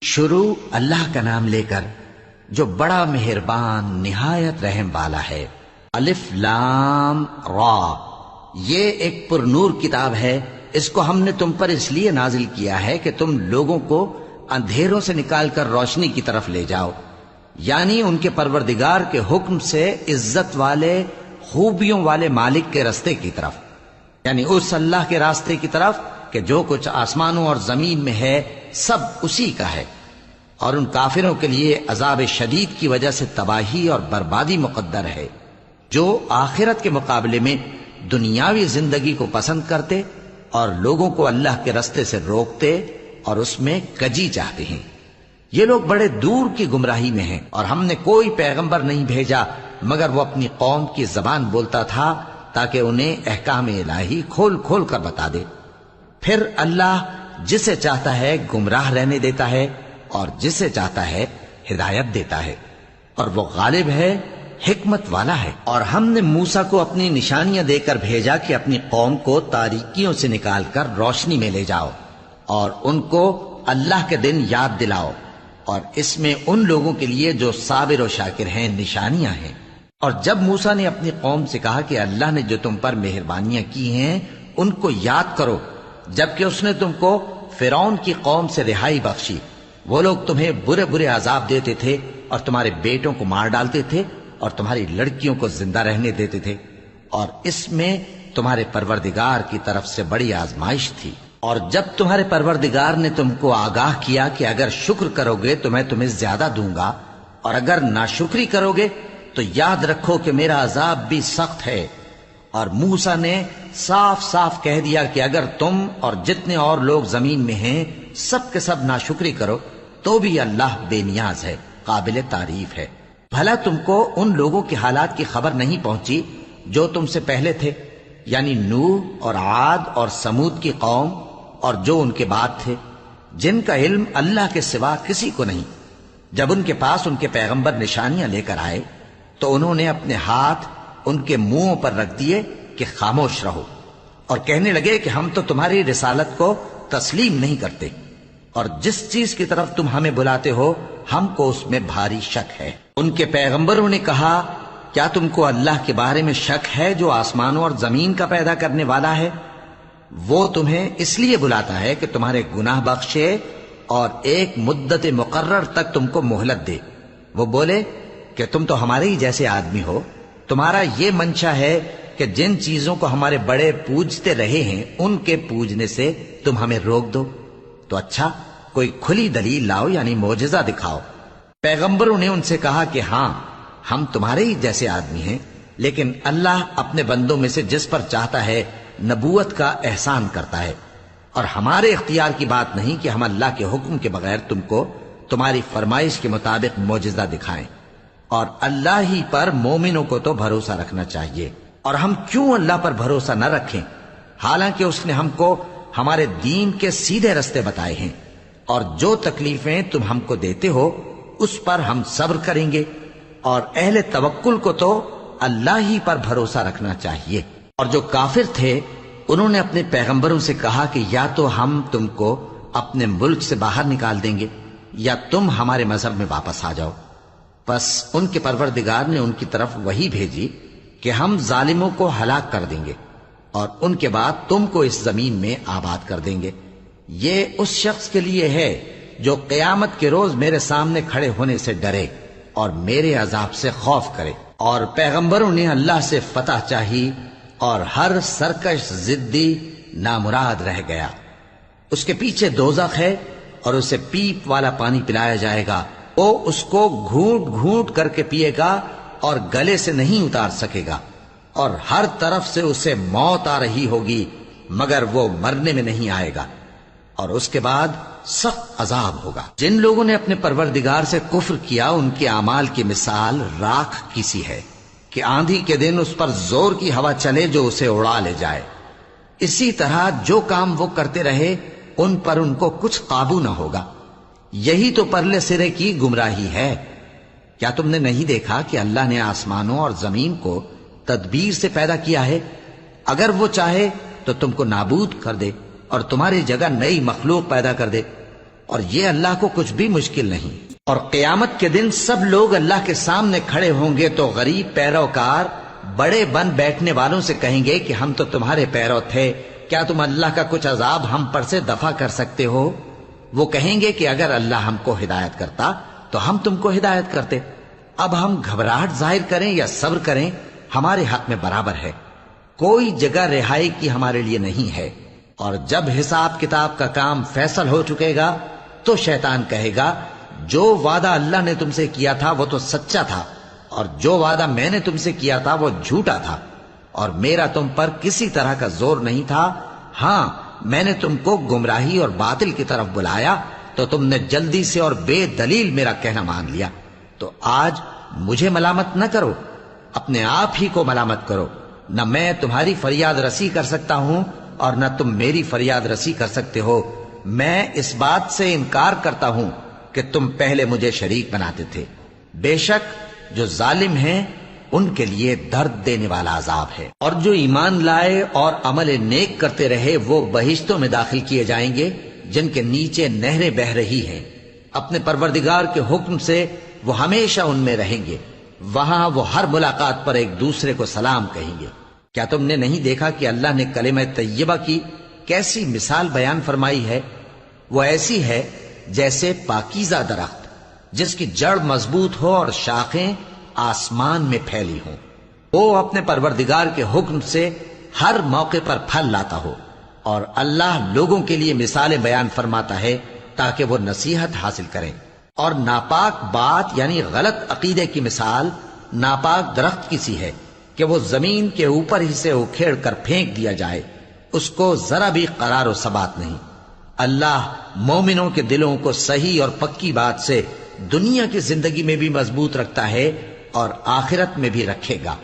شروع اللہ کا نام لے کر جو بڑا مہربان نہایت رحم والا ہے۔ الف لام را، یہ ایک پر نور کتاب ہے، اس کو ہم نے تم پر اس لیے نازل کیا ہے کہ تم لوگوں کو اندھیروں سے نکال کر روشنی کی طرف لے جاؤ، یعنی ان کے پروردگار کے حکم سے عزت والے خوبیوں والے مالک کے راستے کی طرف، یعنی اس اللہ کے راستے کی طرف کہ جو کچھ آسمانوں اور زمین میں ہے سب اسی کا ہے۔ اور ان کافروں کے لیے عذاب شدید کی وجہ سے تباہی اور بربادی مقدر ہے، جو آخرت کے مقابلے میں دنیاوی زندگی کو پسند کرتے اور لوگوں کو اللہ کے راستے سے روکتے اور اس میں کجی چاہتے ہیں۔ یہ لوگ بڑے دور کی گمراہی میں ہیں، اور ہم نے کوئی پیغمبر نہیں بھیجا مگر وہ اپنی قوم کی زبان بولتا تھا تاکہ انہیں احکام الہی کھول کھول کر بتا دے۔ پھر اللہ جسے چاہتا ہے گمراہ رہنے دیتا ہے اور جسے چاہتا ہے ہدایت دیتا ہے، اور وہ غالب ہے، حکمت والا ہے۔ اور ہم نے موسیٰ کو اپنی نشانیاں دے کر بھیجا کہ اپنی قوم کو تاریکیوں سے نکال کر روشنی میں لے جاؤ اور ان کو اللہ کے دن یاد دلاؤ، اور اس میں ان لوگوں کے لیے جو صابر و شاکر ہیں نشانیاں ہیں۔ اور جب موسیٰ نے اپنی قوم سے کہا کہ اللہ نے جو تم پر مہربانیاں کی ہیں ان کو یاد کرو، جبکہ اس نے تم کو فرعون کی قوم سے رہائی بخشی، وہ لوگ تمہیں برے برے عذاب دیتے تھے اور تمہارے بیٹوں کو مار ڈالتے تھے اور تمہاری لڑکیوں کو زندہ رہنے دیتے تھے، اور اس میں تمہارے پروردگار کی طرف سے بڑی آزمائش تھی۔ اور جب تمہارے پروردگار نے تم کو آگاہ کیا کہ اگر شکر کرو گے تو میں تمہیں زیادہ دوں گا، اور اگر ناشکری کرو گے تو یاد رکھو کہ میرا عذاب بھی سخت ہے۔ اور موسیٰ نے صاف صاف کہہ دیا کہ اگر تم اور جتنے اور لوگ زمین میں ہیں سب کے سب ناشکری کرو تو بھی اللہ بے نیاز ہے، قابل تعریف ہے۔ بھلا تم کو ان لوگوں کے حالات کی خبر نہیں پہنچی جو تم سے پہلے تھے، یعنی نوح اور عاد اور سمود کی قوم اور جو ان کے بعد تھے، جن کا علم اللہ کے سوا کسی کو نہیں۔ جب ان کے پاس ان کے پیغمبر نشانیاں لے کر آئے تو انہوں نے اپنے ہاتھ ان کے منہوں پر رکھ دیے کہ خاموش رہو، اور کہنے لگے کہ ہم تو تمہاری رسالت کو تسلیم نہیں کرتے، اور جس چیز کی طرف تم ہمیں بلاتے ہو ہم کو اس میں بھاری شک ہے۔ ان کے پیغمبروں نے کہا، کیا تم کو اللہ کے بارے میں شک ہے جو آسمانوں اور زمین کا پیدا کرنے والا ہے؟ وہ تمہیں اس لیے بلاتا ہے کہ تمہارے گناہ بخشے اور ایک مدت مقرر تک تم کو مہلت دے۔ وہ بولے کہ تم تو ہمارے ہی جیسے آدمی ہو، تمہارا یہ منشا ہے کہ جن چیزوں کو ہمارے بڑے پوجتے رہے ہیں ان کے پوجنے سے تم ہمیں روک دو، تو اچھا کوئی کھلی دلیل لاؤ، یعنی معجزہ دکھاؤ۔ پیغمبروں نے ان سے کہا کہ ہاں ہم تمہارے ہی جیسے آدمی ہیں، لیکن اللہ اپنے بندوں میں سے جس پر چاہتا ہے نبوت کا احسان کرتا ہے، اور ہمارے اختیار کی بات نہیں کہ ہم اللہ کے حکم کے بغیر تم کو تمہاری فرمائش کے مطابق معجزہ دکھائیں، اور اللہ ہی پر مومنوں کو تو بھروسہ رکھنا چاہیے۔ اور ہم کیوں اللہ پر بھروسہ نہ رکھیں حالانکہ اس نے ہم کو ہمارے دین کے سیدھے رستے بتائے ہیں، اور جو تکلیفیں تم ہم کو دیتے ہو اس پر ہم صبر کریں گے، اور اہل توکل کو تو اللہ ہی پر بھروسہ رکھنا چاہیے۔ اور جو کافر تھے انہوں نے اپنے پیغمبروں سے کہا کہ یا تو ہم تم کو اپنے ملک سے باہر نکال دیں گے یا تم ہمارے مذہب میں واپس آ جاؤ۔ بس ان کے پروردگار نے ان کی طرف وحی بھیجی کہ ہم ظالموں کو ہلاک کر دیں گے اور ان کے بعد تم کو اس زمین میں آباد کر دیں گے۔ یہ اس شخص کے لیے ہے جو قیامت کے روز میرے سامنے کھڑے ہونے سے ڈرے اور میرے عذاب سے خوف کرے۔ اور پیغمبروں نے اللہ سے فتح چاہی اور ہر سرکش ضدی نامراد رہ گیا۔ اس کے پیچھے دوزخ ہے اور اسے پیپ والا پانی پلایا جائے گا، وہ اس کو گھونٹ گھونٹ کر کے پیے گا اور گلے سے نہیں اتار سکے گا، اور ہر طرف سے اسے موت آ رہی ہوگی مگر وہ مرنے میں نہیں آئے گا، اور اس کے بعد سخت عذاب ہوگا۔ جن لوگوں نے اپنے پروردگار سے کفر کیا ان کے اعمال کی مثال راکھ کی سی ہے کہ آندھی کے دن اس پر زور کی ہوا چلے جو اسے اڑا لے جائے۔ اسی طرح جو کام وہ کرتے رہے ان پر ان کو کچھ قابو نہ ہوگا۔ یہی تو پرلے سرے کی گمراہی ہے۔ کیا تم نے نہیں دیکھا کہ اللہ نے آسمانوں اور زمین کو تدبیر سے پیدا کیا ہے؟ اگر وہ چاہے تو تم کو نابود کر دے اور تمہاری جگہ نئی مخلوق پیدا کر دے۔ اور یہ اللہ کو کچھ بھی مشکل نہیں۔ اور قیامت کے دن سب لوگ اللہ کے سامنے کھڑے ہوں گے تو غریب پیروکار بڑے بن بیٹھنے والوں سے کہیں گے کہ ہم تو تمہارے پیرو تھے، کیا تم اللہ کا کچھ عذاب ہم پر سے دفع کر سکتے ہو؟ وہ کہیں گے کہ اگر اللہ ہم کو ہدایت کرتا تو ہم تم کو ہدایت کرتے۔ اب ہم گھبراہٹ ظاہر کریں یا صبر کریں ہمارے حق میں برابر ہے، کوئی جگہ رہائی کی ہمارے لیے نہیں ہے۔ اور جب حساب کتاب کا کام فیصل ہو چکے گا تو شیطان کہے گا جو وعدہ اللہ نے تم سے کیا تھا وہ تو سچا تھا، اور جو وعدہ میں نے تم سے کیا تھا وہ جھوٹا تھا، اور میرا تم پر کسی طرح کا زور نہیں تھا۔ ہاں، میں نے تم کو گمراہی اور باطل کی طرف بلایا تو تم نے جلدی سے اور بے دلیل میرا کہنا مان لیا۔ تو آج مجھے ملامت نہ کرو، اپنے آپ ہی کو ملامت کرو۔ نہ میں تمہاری فریاد رسی کر سکتا ہوں اور نہ تم میری فریاد رسی کر سکتے ہو۔ میں اس بات سے انکار کرتا ہوں کہ تم پہلے مجھے شریک بناتے تھے۔ بے شک جو ظالم ہیں ان کے لیے درد دینے والا عذاب ہے۔ اور جو ایمان لائے اور عمل نیک کرتے رہے وہ بہشتوں میں داخل کیے جائیں گے جن کے نیچے نہریں بہہ رہی ہیں۔ اپنے پروردگار کے حکم سے وہ ہمیشہ ان میں رہیں گے، وہاں وہ ہر ملاقات پر ایک دوسرے کو سلام کہیں گے۔ کیا تم نے نہیں دیکھا کہ اللہ نے کلمہ طیبہ کی کیسی مثال بیان فرمائی ہے؟ وہ ایسی ہے جیسے پاکیزہ درخت جس کی جڑ مضبوط ہو اور شاخیں آسمان میں پھیلی ہوں۔ وہ اپنے پروردگار کے حکم سے ہر موقع پر پھل لاتا ہو، اور اللہ لوگوں کے لیے مثالیں بیان فرماتا ہے تاکہ وہ نصیحت حاصل کریں۔ اور ناپاک بات یعنی غلط عقیدے کی مثال ناپاک درخت کی سی ہے کہ وہ زمین کے اوپر ہی سے اکھیڑ کر پھینک دیا جائے، اس کو ذرا بھی قرار و ثبات نہیں۔ اللہ مومنوں کے دلوں کو صحیح اور پکی بات سے دنیا کی زندگی میں بھی مضبوط رکھتا ہے اور آخرت میں بھی رکھے گا۔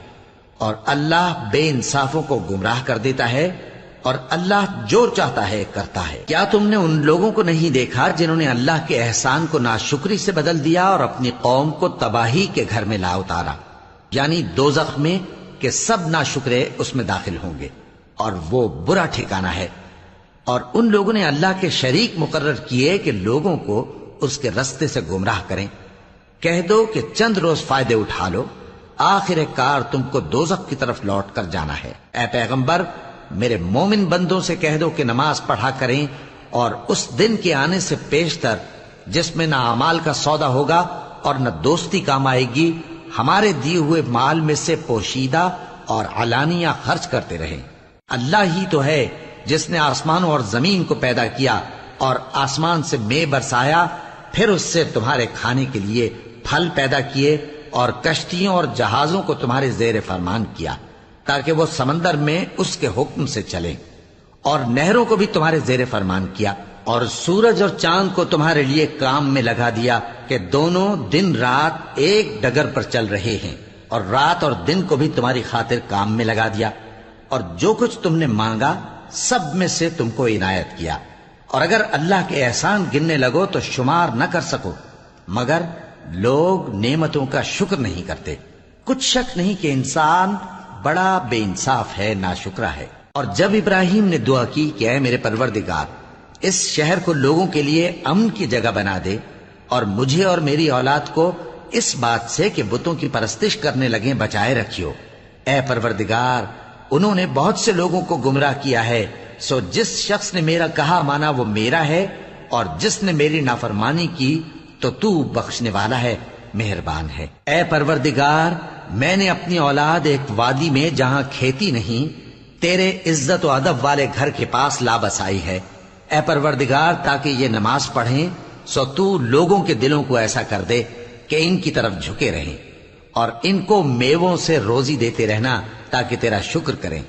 اور اللہ بے انصافوں کو گمراہ کر دیتا ہے، اور اللہ جو چاہتا ہے کرتا ہے۔ کیا تم نے ان لوگوں کو نہیں دیکھا جنہوں نے اللہ کے احسان کو ناشکری سے بدل دیا اور اپنی قوم کو تباہی کے گھر میں لا اتارا، یعنی دوزخ میں، کہ سب ناشکرے اس میں داخل ہوں گے اور وہ برا ٹھکانہ ہے۔ اور ان لوگوں نے اللہ کے شریک مقرر کیے کہ لوگوں کو اس کے رستے سے گمراہ کریں۔ کہہ دو کہ چند روز فائدے اٹھا لو، آخر کار تم کو دوزخ کی طرف لوٹ کر جانا ہے۔ اے پیغمبر، میرے مومن بندوں سے کہہ دو کہ نماز پڑھا کریں، اور اس دن کے آنے سے پیشتر جس میں نہ اعمال کا سودا ہوگا اور نہ دوستی کام آئے گی، ہمارے دیے ہوئے مال میں سے پوشیدہ اور علانیہ خرچ کرتے رہیں۔ اللہ ہی تو ہے جس نے آسمانوں اور زمین کو پیدا کیا اور آسمان سے مے برسایا، پھر اس سے تمہارے کھانے کے لیے پھل پیدا کیے اور کشتیوں اور جہازوں کو تمہارے زیر فرمان کیا تاکہ وہ سمندر میں اس کے حکم سے چلیں، اور نہروں کو بھی تمہارے زیر فرمان کیا، اور سورج اور چاند کو تمہارے لیے کام میں لگا دیا کہ دونوں دن رات ایک ڈگر پر چل رہے ہیں، اور رات اور دن کو بھی تمہاری خاطر کام میں لگا دیا، اور جو کچھ تم نے مانگا سب میں سے تم کو عنایت کیا۔ اور اگر اللہ کے احسان گننے لگو تو شمار نہ کر سکو، مگر لوگ نعمتوں کا شکر نہیں کرتے۔ کچھ شک نہیں کہ انسان بڑا بے انصاف ہے، ناشکرا ہے۔ اور جب ابراہیم نے دعا کی کہ اے میرے پروردگار، اس شہر کو لوگوں کے لیے امن کی جگہ بنا دے، اور مجھے اور میری اولاد کو اس بات سے کہ بتوں کی پرستش کرنے لگیں بچائے رکھیو۔ اے پروردگار، انہوں نے بہت سے لوگوں کو گمراہ کیا ہے، سو جس شخص نے میرا کہا مانا وہ میرا ہے، اور جس نے میری نافرمانی کی تو تو بخشنے والا ہے، مہربان ہے۔ اے پروردگار، میں نے اپنی اولاد ایک وادی میں جہاں کھیتی نہیں، تیرے عزت و ادب والے گھر کے پاس لا بسائی ہے۔ اے پروردگار، تاکہ یہ نماز پڑھیں، سو تو لوگوں کے دلوں کو ایسا کر دے کہ ان کی طرف جھکے رہیں، اور ان کو میووں سے روزی دیتے رہنا تاکہ تیرا شکر کریں۔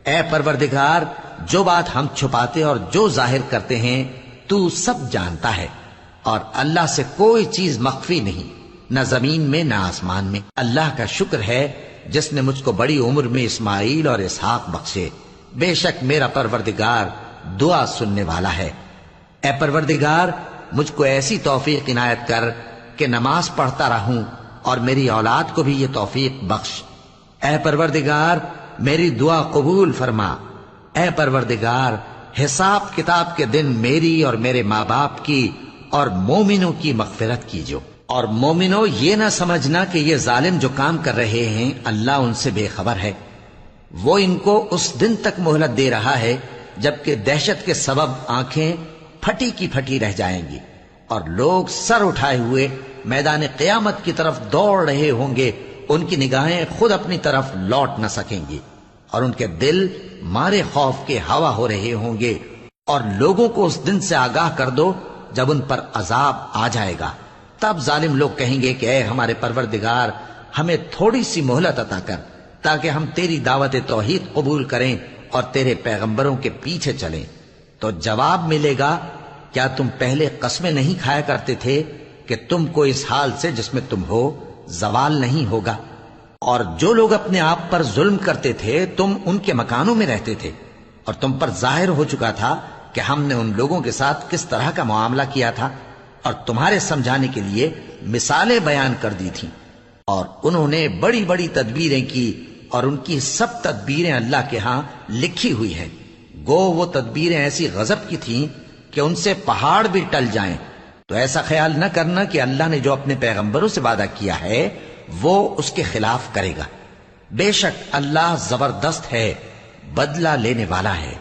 اے پروردگار، جو بات ہم چھپاتے اور جو ظاہر کرتے ہیں تو سب جانتا ہے، اور اللہ سے کوئی چیز مخفی نہیں، نہ زمین میں نہ آسمان میں۔ اللہ کا شکر ہے جس نے مجھ کو بڑی عمر میں اسماعیل اور اسحاق بخشے، بے شک میرا پروردگار دعا سننے والا ہے۔ اے پروردگار، مجھ کو ایسی توفیق عنایت کر کہ نماز پڑھتا رہوں، اور میری اولاد کو بھی یہ توفیق بخش۔ اے پروردگار، میری دعا قبول فرما۔ اے پروردگار، حساب کتاب کے دن میری اور میرے ماں باپ کی اور مومنوں کی مغفرت کیجو۔ اور مومنوں یہ نہ سمجھنا کہ یہ ظالم جو کام کر رہے ہیں اللہ ان سے بے خبر ہے، وہ ان کو اس دن تک مہلت دے رہا ہے جبکہ دہشت کے سبب آنکھیں پھٹی کی پھٹی رہ جائیں گی اور لوگ سر اٹھائے ہوئے میدان قیامت کی طرف دوڑ رہے ہوں گے، ان کی نگاہیں خود اپنی طرف لوٹ نہ سکیں گی اور ان کے دل مارے خوف کے ہوا ہو رہے ہوں گے۔ اور لوگوں کو اس دن سے آگاہ کر دو جب ان پر عذاب آ جائے گا، تب ظالم لوگ کہیں گے کہ اے ہمارے پروردگار، ہمیں تھوڑی سی مہلت عطا کر تاکہ ہم تیری دعوت توحید قبول کریں اور تیرے پیغمبروں کے پیچھے چلیں۔ تو جواب ملے گا، کیا تم پہلے قسمیں نہیں کھایا کرتے تھے کہ تم کو اس حال سے جس میں تم ہو زوال نہیں ہوگا؟ اور جو لوگ اپنے آپ پر ظلم کرتے تھے تم ان کے مکانوں میں رہتے تھے، اور تم پر ظاہر ہو چکا تھا کہ ہم نے ان لوگوں کے ساتھ کس طرح کا معاملہ کیا تھا، اور تمہارے سمجھانے کے لیے مثالیں بیان کر دی تھیں۔ اور انہوں نے بڑی بڑی تدبیریں کی، اور ان کی سب تدبیریں اللہ کے ہاں لکھی ہوئی ہیں۔ گو وہ تدبیریں ایسی غضب کی تھیں کہ ان سے پہاڑ بھی ٹل جائیں۔ تو ایسا خیال نہ کرنا کہ اللہ نے جو اپنے پیغمبروں سے وعدہ کیا ہے وہ اس کے خلاف کرے گا۔ بے شک اللہ زبردست ہے، بدلہ لینے والا ہے۔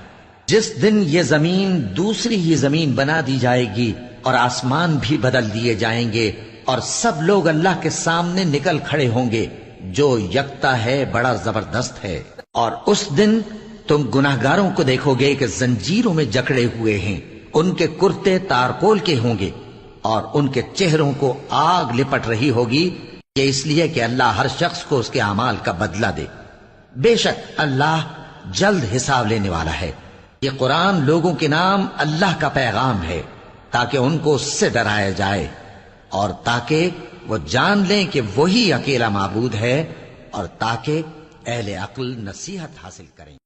جس دن یہ زمین دوسری ہی زمین بنا دی جائے گی اور آسمان بھی بدل دیے جائیں گے اور سب لوگ اللہ کے سامنے نکل کھڑے ہوں گے جو یکتا ہے، بڑا زبردست ہے۔ اور اس دن تم گناہگاروں کو دیکھو گے کہ زنجیروں میں جکڑے ہوئے ہیں، ان کے کرتے تارکول کے ہوں گے اور ان کے چہروں کو آگ لپٹ رہی ہوگی، یہ اس لیے کہ اللہ ہر شخص کو اس کے اعمال کا بدلہ دے۔ بے شک اللہ جلد حساب لینے والا ہے۔ یہ قرآن لوگوں کے نام اللہ کا پیغام ہے تاکہ ان کو اس سے ڈرایا جائے اور تاکہ وہ جان لیں کہ وہی اکیلا معبود ہے، اور تاکہ اہل عقل نصیحت حاصل کریں۔